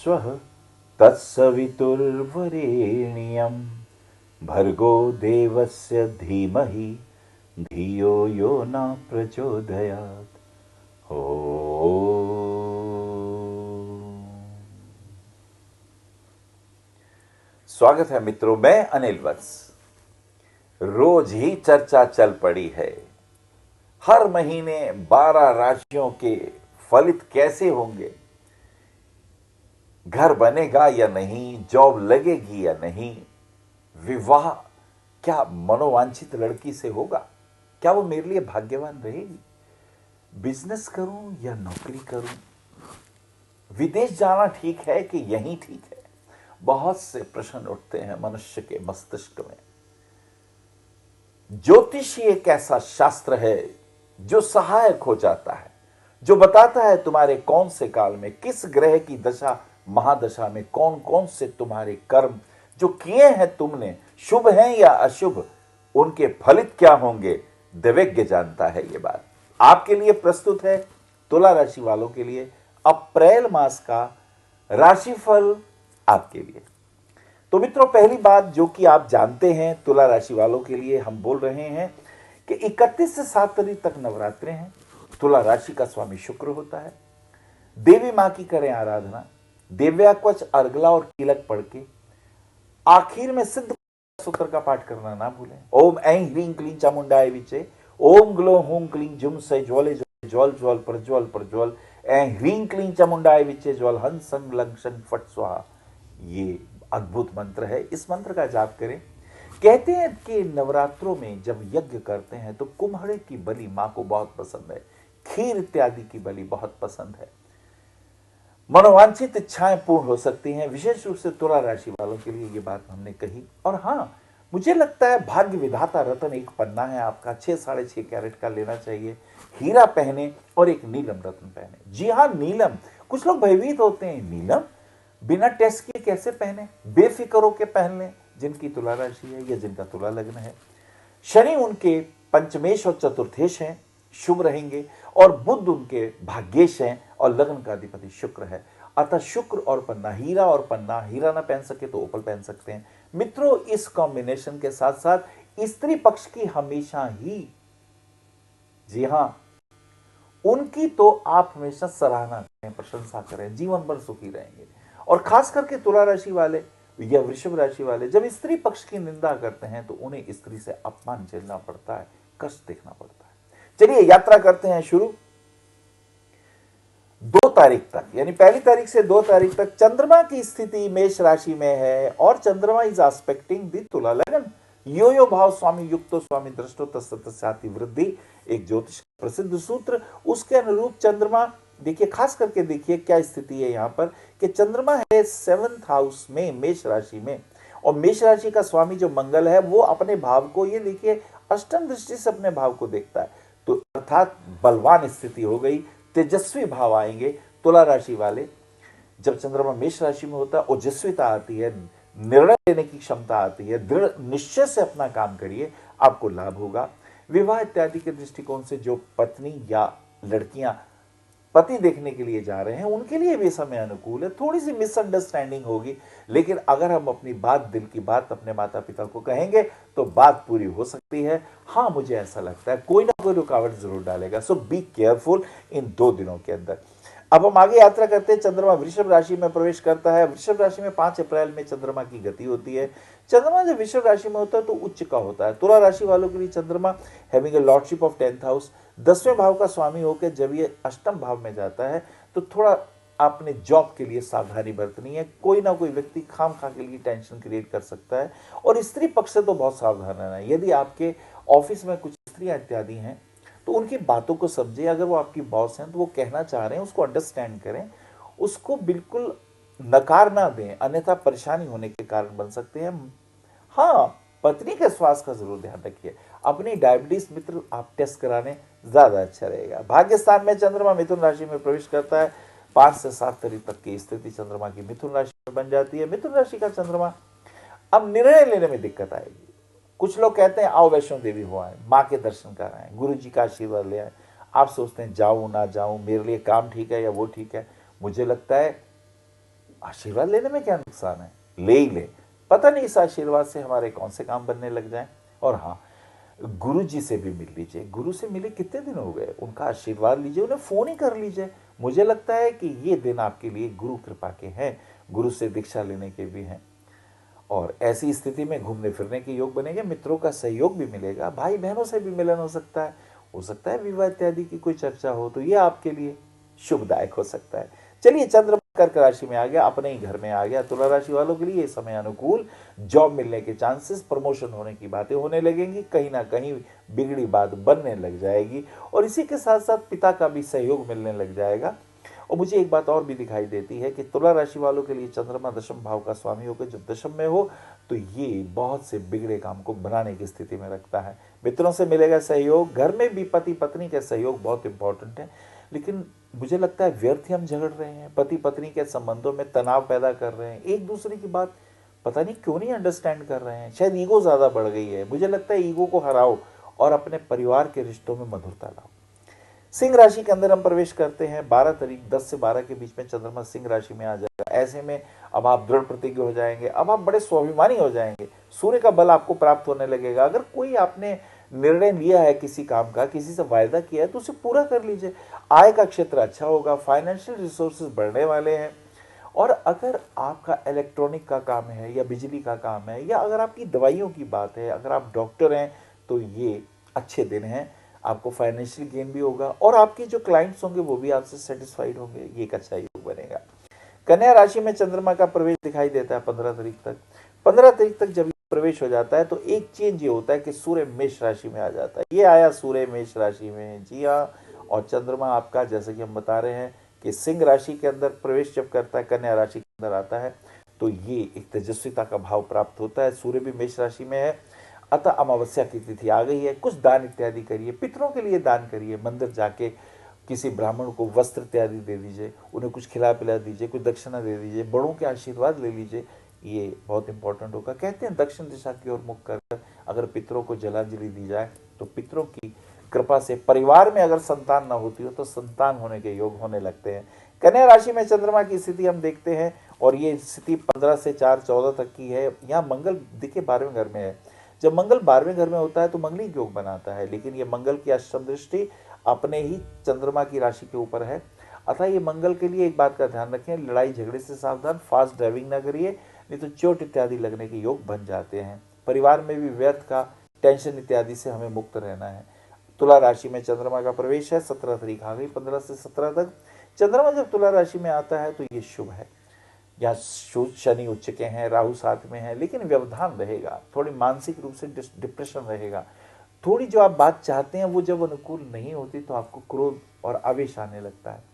स्वः तत्सवितुर्वरेण्यं भर्गो देवस्य धीमहि धियो यो न प्रचोदयात्। ओ स्वागत है मित्रों, मैं अनिल वत्स। रोज ही चर्चा चल पड़ी है। हर महीने 12 राशियों के फलित कैसे होंगे, घर बनेगा या नहीं, जॉब लगेगी या नहीं, विवाह क्या मनोवांछित लड़की से होगा, क्या वो मेरे लिए भाग्यवान रहेगी, बिजनेस करूं या नौकरी करूं, विदेश जाना ठीक है कि यहीं ठीक है। बहुत से प्रश्न उठते हैं मनुष्य के मस्तिष्क में। ज्योतिष एक ऐसा शास्त्र है जो सहायक हो जाता है, जो बताता है तुम्हारे कौन से काल में किस ग्रह की दशा महादशा में कौन कौन से तुम्हारे कर्म जो किए हैं तुमने, शुभ हैं या अशुभ, उनके फलित क्या होंगे, दिव्यज्ञ जानता है। ये बात आपके लिए प्रस्तुत है, तुला राशि वालों के लिए अप्रैल मास का राशिफल आपके लिए। तो मित्रों, पहली बात जो कि आप जानते हैं, तुला राशि वालों के लिए हम बोल रहे हैं कि 31 से 7 तारीख तक नवरात्रे हैं। तुला राशि का स्वामी शुक्र होता है। देवी मां की करें आराधना, देव्याक्वच, अर्गला और कीलक पढ़ के आखिर में सिद्ध सूत्र का पाठ करना ना भूलें। ओम ऐं ह्रीं क्लीं चामुंडाय विचे, ओम ग्लो हूं क्लीं जुम से ज्वले ज्वल ज्वल प्रज्वल प्रज्वल, ऐं ह्रीं क्लीं चामुंडाय विचे ज्वल हंस संग लंग शंग फट स्वाहा। ये अद्भुत मंत्र है, इस मंत्र का जाप करें। कहते हैं कि नवरात्रों में जब यज्ञ करते हैं तो कुम्हड़े की बलि मां को बहुत पसंद है, खीर इत्यादि की बलि बहुत पसंद है। मनोवांछित इच्छाएं पूर्ण हो सकती हैं, विशेष रूप से तुला राशि वालों के लिए ये बात हमने कही। और हां, मुझे लगता है भाग्य विधाता रत्न एक पन्ना है आपका, 6 साढ़े 6 कैरेट का लेना चाहिए, हीरा पहने और एक नीलम रत्न पहने। जी हां, नीलम। कुछ लोग भयभीत होते हैं, नीलम बिना टेस्ट किए कैसे पहने, बेफिक्र होकर पहन लें जिनकी तुला राशि है या जिनका तुला लग्न है। शनि उनके पंचमेश और चतुर्थेश हैं, शुभ रहेंगे, और बुध उनके भाग्येश हैं और लग्न का अधिपति शुक्र है। अतः शुक्र और पन्ना, हीरा और पन्ना, हीरा ना पहन सके तो ओपल पहन सकते हैं। मित्रों, इस कॉम्बिनेशन के साथ साथ स्त्री पक्ष की हमेशा ही, जी हां, उनकी तो आप हमेशा सराहना करें, प्रशंसा करें, जीवन भर सुखी रहेंगे। और खास करके तुला राशि वाले या वृषभ राशि वाले जब स्त्री पक्ष की निंदा करते हैं तो उन्हें स्त्री से अपमान झेलना पड़ता है, कष्ट देखना पड़ता है। चलिए यात्रा करते हैं शुरू। 2 तारीख तक, यानी 1 तारीख से 2 तारीख तक चंद्रमा की स्थिति मेष राशि में है और चंद्रमा इज एस्पेक्टिंग द तुला लगन। यो यो भाव स्वामी युक्तो स्वामी दृष्टो तस्याति वृद्धि, एक ज्योतिष प्रसिद्ध सूत्र, उसके अनुरूप चंद्रमा, देखिए खास करके देखिए क्या स्थिति है यहां पर कि चंद्रमा है 7th हाउस में, मेष राशि में, और मेष राशि का स्वामी जो मंगल है वो अपने भाव को, ये देखिए अष्टम दृष्टि से अपने भाव को देखता है, तो अर्थात बलवान स्थिति हो गई, तेजस्वी भाव आएंगे। तुला राशि वाले जब चंद्रमा मेष राशि में होता है, ओजस्विता आती है, निर्णय लेने की क्षमता आती है, दृढ़ निश्चय से अपना काम करिए, आपको लाभ होगा। विवाह इत्यादि के दृष्टिकोण से जो पत्नी या लड़कियां पति देखने के लिए जा रहे हैं उनके लिए भी समय अनुकूल है। थोड़ी सी मिसअंडरस्टैंडिंग होगी, लेकिन अगर हम अपनी बात, दिल की बात अपने माता पिता को कहेंगे तो बात पूरी हो सकती है। हाँ, मुझे ऐसा लगता है कोई ना कोई रुकावट जरूर डालेगा, सो बी केयरफुल इन 2 दिनों के अंदर। अब हम आगे यात्रा करते हैं। चंद्रमा वृषभ राशि में प्रवेश करता है। वृषभ राशि में 5 अप्रैल में चंद्रमा की गति होती है। चंद्रमा जब वृषभ राशि में होता है तो उच्च का होता है। तुला राशि वालों के लिए चंद्रमा having a lordship of 10th house, 10वें भाव का स्वामी होकर जब ये अष्टम भाव में जाता है तो थोड़ा आपने जॉब के लिए सावधानी बरतनी है। कोई ना कोई व्यक्ति खाम खा के लिए टेंशन क्रिएट कर सकता है, और स्त्री पक्ष से तो बहुत सावधान रहना है। यदि आपके ऑफिस में कुछ स्त्रियां इत्यादि हैं तो उनकी बातों को समझें। अगर वो आपकी बॉस हैं तो वो कहना चाह रहे हैं उसको अंडरस्टैंड करें, उसको बिल्कुल नकार ना दें, अन्यथा परेशानी होने के कारण बन सकते हैं। हाँ, पत्नी के स्वास्थ्य का जरूर ध्यान रखिए। अपनी डायबिटीज मित्र आप टेस्ट कराने ज्यादा अच्छा रहेगा। भाग्य स्थान में चंद्रमा मिथुन राशि में प्रवेश करता है। 5 से 7 तारीख तक की स्थिति चंद्रमा की मिथुन राशि में बन जाती है। मिथुन राशि का चंद्रमा अब निर्णय लेने में दिक्कत आएगी। कुछ लोग कहते हैं आओ वैष्णो देवी हो आए, माँ के दर्शन कर आए, गुरु जी का आशीर्वाद ले आए। आप सोचते हैं जाऊं ना जाऊं, मेरे लिए काम ठीक है या वो ठीक है। मुझे लगता है आशीर्वाद लेने में क्या नुकसान है, ले ही ले। पता नहीं इस आशीर्वाद से हमारे कौन से काम बनने लग जाएं। और हाँ, गुरु जी से भी मिल लीजिए। गुरु से मिले कितने दिन हो गए, उनका आशीर्वाद लीजिए, उन्हें फोन ही कर लीजिए। मुझे लगता है कि ये दिन आपके लिए गुरु कृपा के हैं, गुरु से दीक्षा लेने के भी हैं। और ऐसी स्थिति में घूमने फिरने के योग बनेंगे, मित्रों का सहयोग भी मिलेगा, भाई बहनों से भी मिलन हो सकता है विवाह इत्यादि की कोई चर्चा हो, तो ये आपके लिए शुभदायक हो सकता है। चलिए, चंद्रमा कर्क राशि में आ गया, अपने ही घर में आ गया। तुला राशि वालों के लिए ये समय अनुकूल, जॉब मिलने के चांसेस, प्रमोशन होने की बातें होने लगेंगी, कहीं ना कहीं बिगड़ी बात बनने लग जाएगी, और इसी के साथ साथ पिता का भी सहयोग मिलने लग जाएगा। और मुझे एक बात और भी दिखाई देती है कि तुला राशि वालों के लिए चंद्रमा दशम भाव का स्वामी होकर जब दशम में हो तो ये बहुत से बिगड़े काम को बनाने की स्थिति में रखता है। मित्रों से मिलेगा सहयोग, घर में भी पति पत्नी का सहयोग बहुत इंपॉर्टेंट है। लेकिन मुझे लगता है व्यर्थ ही हम झगड़ रहे हैं, पति पत्नी के संबंधों में तनाव पैदा कर रहे हैं, एक दूसरे की बात पता नहीं क्यों नहीं अंडरस्टैंड कर रहे हैं। शायद ईगो ज्यादा बढ़ गई है। मुझे लगता है ईगो को हराओ और अपने परिवार के रिश्तों में मधुरता लाओ। सिंह राशि के अंदर हम प्रवेश करते हैं। 12 तारीख 10 से 12 के बीच में चंद्रमा सिंह राशि में आ जाएगा। ऐसे में अब आप दृढ़ प्रतिज्ञ हो जाएंगे, अब आप बड़े स्वाभिमानी हो जाएंगे, सूर्य का बल आपको प्राप्त होने लगेगा। अगर कोई आपने निर्णय लिया है किसी काम का, किसी से वायदा किया है, तो उसे पूरा कर लीजिए। आय का क्षेत्र अच्छा होगा, फाइनेंशियल रिसोर्सेज बढ़ने वाले हैं। और अगर आपका इलेक्ट्रॉनिक का काम है या बिजली का काम है, या अगर आपकी दवाइयों की बात है, अगर आप डॉक्टर हैं, तो ये अच्छे दिन हैं। आपको फाइनेंशियल गेन भी होगा और आपके जो क्लाइंट्स होंगे वो भी आपसे सेटिस्फाइड होंगे। ये एक अच्छा योग बनेगा। कन्या राशि में चंद्रमा का प्रवेश दिखाई देता है 15 तारीख तक। 15 तारीख तक जब प्रवेश हो जाता है तो एक चेंज ये होता है कि सूर्य मेष राशि में आ जाता है। ये आया सूर्य मेष राशि में, जी हाँ। और चंद्रमा आपका, जैसे कि हम बता रहे हैं कि सिंह राशि के अंदर प्रवेश जब करता है, कन्या राशि के अंदर आता है, तो ये एक तेजस्विता का भाव प्राप्त होता है। सूर्य भी मेष राशि में है, अतः अमावस्या की तिथि आ गई है। कुछ दान इत्यादि करिए, पितरों के लिए दान करिए, मंदिर जाके किसी ब्राह्मण को वस्त्र इत्यादि दे दीजिए, उन्हें कुछ खिला पिला दीजिए, कुछ दक्षिणा दे दीजिए, बड़ों के आशीर्वाद ले लीजिए। ये बहुत इंपॉर्टेंट होगा। कहते हैं दक्षिण दिशा की ओर मुख कर अगर पितरों को जलांजलि दी जाए तो पितरों की कृपा से परिवार में अगर संतान न होती हो तो संतान होने के योग होने लगते हैं। कन्या राशि में चंद्रमा की स्थिति हम देखते हैं, और ये स्थिति 15 से 4-14 तक की है। यहाँ मंगल देखिए 12वें घर में है। जब मंगल 12वें घर में होता है तो मंगली योग बनाता है, लेकिन ये मंगल की अष्टम दृष्टि अपने ही चंद्रमा की राशि के ऊपर है। अतः ये मंगल के लिए एक बात का ध्यान रखें, लड़ाई झगड़े से सावधान, फास्ट ड्राइविंग ना करिए, नहीं तो चोट इत्यादि लगने के योग बन जाते हैं। परिवार में भी व्यर्थ का, टेंशन इत्यादि से हमें मुक्त रहना है। तुला राशि में चंद्रमा का प्रवेश है, 17 तारीख आ गई। 15 से 17 तक चंद्रमा जब तुला राशि में आता है तो ये शुभ है। यहाँ शनि उच्च के हैं, राहु साथ में है, लेकिन व्यवधान रहेगा, थोड़ी मानसिक रूप से डिप्रेशन रहेगा। थोड़ी जो आप बात चाहते हैं वो जब अनुकूल नहीं होती तो आपको क्रोध और आवेश आने लगता है।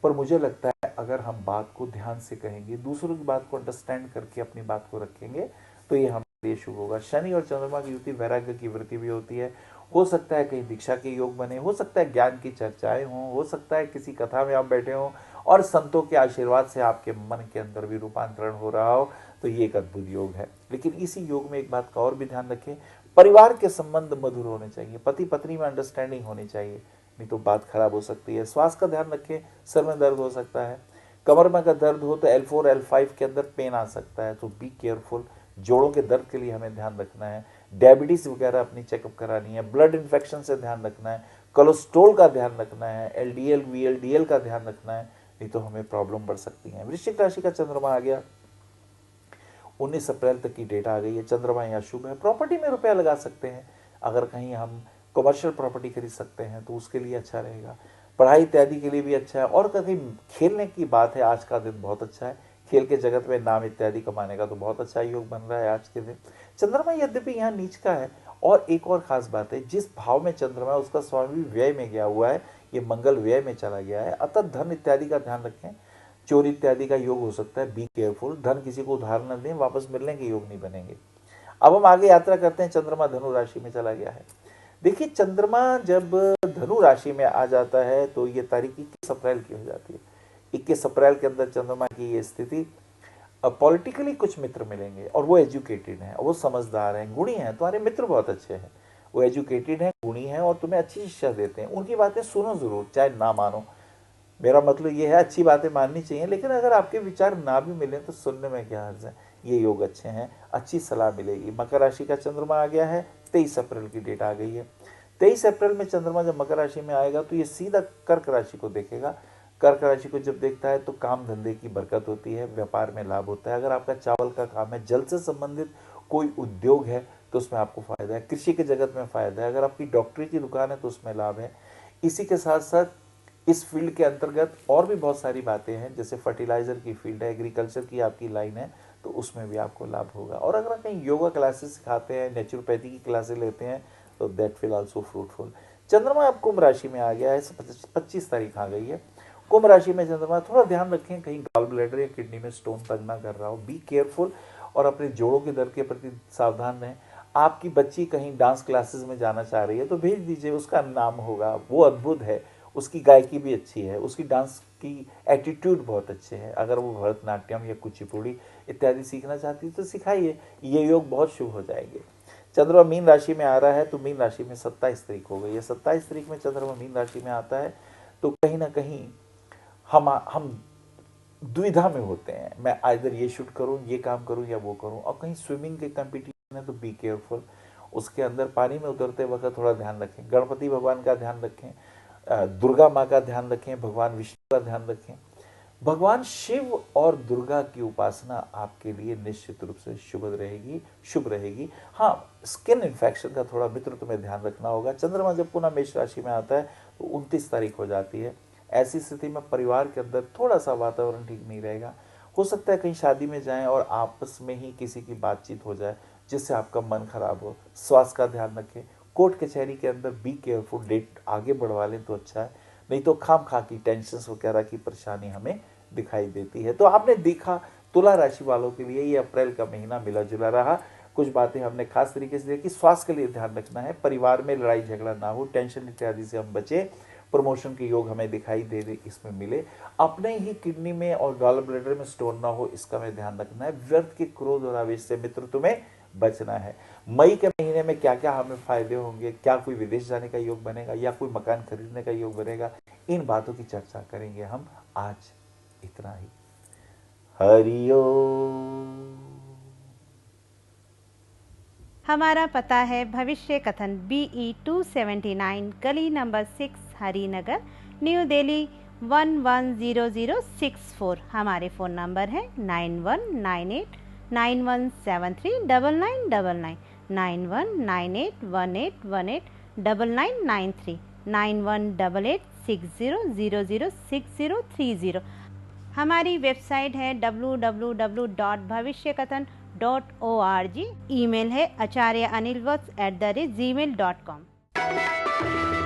पर मुझे लगता है अगर हम बात को ध्यान से कहेंगे, दूसरों की बात को अंडरस्टैंड करके अपनी बात को रखेंगे, तो ये हमारे लिए शुभ होगा। शनि और चंद्रमा की युति वैराग्य की वृत्ति भी होती है। हो सकता है कहीं दीक्षा के योग बने, हो सकता है ज्ञान की चर्चाएं हों, हो सकता है किसी कथा में आप बैठे हों और संतों के आशीर्वाद से आपके मन के अंदर भी रूपांतरण हो रहा हो, तो ये एक अद्भुत योग है। लेकिन इसी योग में एक बात का और भी ध्यान रखें, परिवार के संबंध मधुर होने चाहिए, पति पत्नी में अंडरस्टैंडिंग होनी चाहिए, नहीं तो बात खराब हो सकती है। स्वास्थ्य का ध्यान रखें, सर में दर्द हो सकता है, कमर में अगर दर्द हो तो L4 L5 के अंदर पेन आ सकता है, तो बी केयरफुल। जोड़ों के दर्द के लिए हमें ध्यान रखना है। डायबिटीज वगैरह अपनी चेकअप करानी है। ब्लड इन्फेक्शन से ध्यान रखना है। कोलेस्ट्रोल का ध्यान रखना है। LDL VLDL का ध्यान रखना है, नहीं तो हमें प्रॉब्लम बढ़ सकती है। वृश्चिक राशि का चंद्रमा आ गया, 19 अप्रैल तक की डेट आ गई है। चंद्रमा यहाँ शुभ है। प्रॉपर्टी में रुपया लगा सकते हैं, अगर कहीं हम कमर्शियल प्रॉपर्टी खरीद सकते हैं तो उसके लिए अच्छा रहेगा। पढ़ाई इत्यादि के लिए भी अच्छा है। और कहीं खेलने की बात है, आज का दिन बहुत अच्छा है। खेल के जगत में नाम इत्यादि कमाने का तो बहुत अच्छा योग बन रहा है आज के दिन। चंद्रमा यद्यपि यहाँ नीच का है, और एक और खास बात है, जिस भाव में चंद्रमा है उसका स्वामी व्यय में गया हुआ है, ये मंगल व्यय में चला गया है। अतः धन इत्यादि का ध्यान रखें, चोरी इत्यादि का योग हो सकता है, बी केयरफुल। धन किसी को उधार न दें, वापस मिलने के योग नहीं बनेंगे। अब हम आगे यात्रा करते हैं। चंद्रमा धनु राशि में चला गया है। देखिए, चंद्रमा जब धनु राशि में आ जाता है तो ये तारीख 21 अप्रैल की हो जाती है। 21 अप्रैल के अंदर चंद्रमा की ये स्थिति, पॉलिटिकली कुछ मित्र मिलेंगे और वो एजुकेटेड हैं और वो समझदार हैं, गुणी हैं। तुम्हारे मित्र बहुत अच्छे हैं, वो एजुकेटेड हैं, गुणी हैं और तुम्हें अच्छी शिक्षा देते हैं। उनकी बातें सुनो जरूर, चाहे ना मानो। मेरा मतलब ये है, अच्छी बातें माननी चाहिए, लेकिन अगर आपके विचार ना भी मिले तो सुनने में क्या हर्ज है। ये योग अच्छे हैं, अच्छी सलाह मिलेगी। मकर राशि का चंद्रमा आ गया है, 23 अप्रैल की डेट आ गई है। 23 अप्रैल में चंद्रमा जब मकर राशि में आएगा तो ये सीधा कर्क राशि को देखेगा। कर्क राशि को जब देखता है तो काम धंधे की बरकत होती है, व्यापार में लाभ होता है। अगर आपका चावल का काम है, जल से संबंधित कोई उद्योग है तो उसमें आपको फायदा है। कृषि के जगत में फायदा है। अगर आपकी डॉक्टरी की दुकान है तो उसमें लाभ है। इसी के साथ साथ इस फील्ड के अंतर्गत और भी बहुत सारी बातें हैं, जैसे फर्टिलाइजर की फील्ड है, एग्रीकल्चर की आपकी लाइन है, तो उसमें भी आपको लाभ होगा। और अगर आप कहीं योगा क्लासेस सिखाते हैं, नेचुरोपैथी की क्लासेस लेते हैं, तो दैट विल आल्सो फ्रूटफुल। चंद्रमा अब कुंभ राशि में आ गया है, 25 तारीख आ गई है। कुंभ राशि में चंद्रमा, थोड़ा ध्यान रखें कहीं गॉल ब्लैडर या किडनी में स्टोन तंग ना कर रहा हो, बी केयरफुल, और अपने जोड़ों के दर्द के प्रति सावधान रहें। आपकी बच्ची कहीं डांस क्लासेस में जाना चाह रही है तो भेज दीजिए, उसका नाम होगा, वो अद्भुत है, उसकी गायकी भी अच्छी है, उसकी डांस की एटीट्यूड बहुत अच्छे है। अगर वो भरतनाट्यम या कुचिपुड़ी इत्यादि सीखना चाहती है तो सिखाइए, ये योग बहुत शुभ हो जाएंगे। चंद्रमा मीन राशि में आ रहा है, तो मीन राशि में 27 तारीख हो गई है। 27 तारीख में चंद्रमा मीन राशि में आता है तो कहीं ना कहीं हम दुविधा में होते हैं, मैं आइदर ये शूट करूं, ये काम करूं या वो करूं। और कहीं स्विमिंग के कंपटीशन है तो बी केयरफुल, उसके अंदर पानी में उतरते वक्त थोड़ा ध्यान रखें। गणपति भगवान का ध्यान रखें, दुर्गा माँ का ध्यान रखें, भगवान विष्णु का ध्यान रखें। भगवान शिव और दुर्गा की उपासना आपके लिए निश्चित रूप से शुभ रहेगी। हाँ, स्किन इन्फेक्शन का थोड़ा मित्र में ध्यान रखना होगा। चंद्रमा जब पुनः मेष राशि में आता है तो 29 तारीख हो जाती है। ऐसी स्थिति में परिवार के अंदर थोड़ा सा वातावरण ठीक नहीं रहेगा। हो सकता है कहीं शादी में जाएं और आपस में ही किसी की बातचीत हो जाए जिससे आपका मन खराब हो। स्वास्थ्य का ध्यान रखें। कोर्ट कचहरी के अंदर बी केयरफुल, डेट आगे बढ़वा लें तो अच्छा है, नहीं तो खाम खा की टेंशन वगैरह की परेशानी हमें दिखाई देती है। तो आपने देखा तुला राशि वालों के लिए ये अप्रैल का महीना मिला जुला रहा। कुछ बातें हमने खास तरीके से देखी। स्वास्थ्य के लिए ध्यान रखना है, परिवार में लड़ाई झगड़ा ना हो, टेंशन इत्यादि से हम बचे। प्रमोशन के योग हमें दिखाई दे रहे इसमें मिले। अपने ही किडनी में और गॉल ब्लैडर में स्टोन ना हो, इसका हमें ध्यान रखना है। व्यर्थ के क्रोध और आवेश से मित्र तुम्हें बचना है। मई के महीने में क्या क्या हमें फायदे होंगे, क्या कोई विदेश जाने का योग बनेगा या कोई मकान खरीदने का योग बनेगा, इन बातों की चर्चा करेंगे हम आज। इतना ही। हरिओम। हमारा पता है भविष्य कथन BE279 गली नंबर 6 हरिनगर न्यू दिल्ली 110064। हमारे फ़ोन नंबर है 919891739999 919818189993 918860006030। हमारी वेबसाइट है www.bhavishyakathan.org। ईमेल है acharyaanilvats@gmail.com।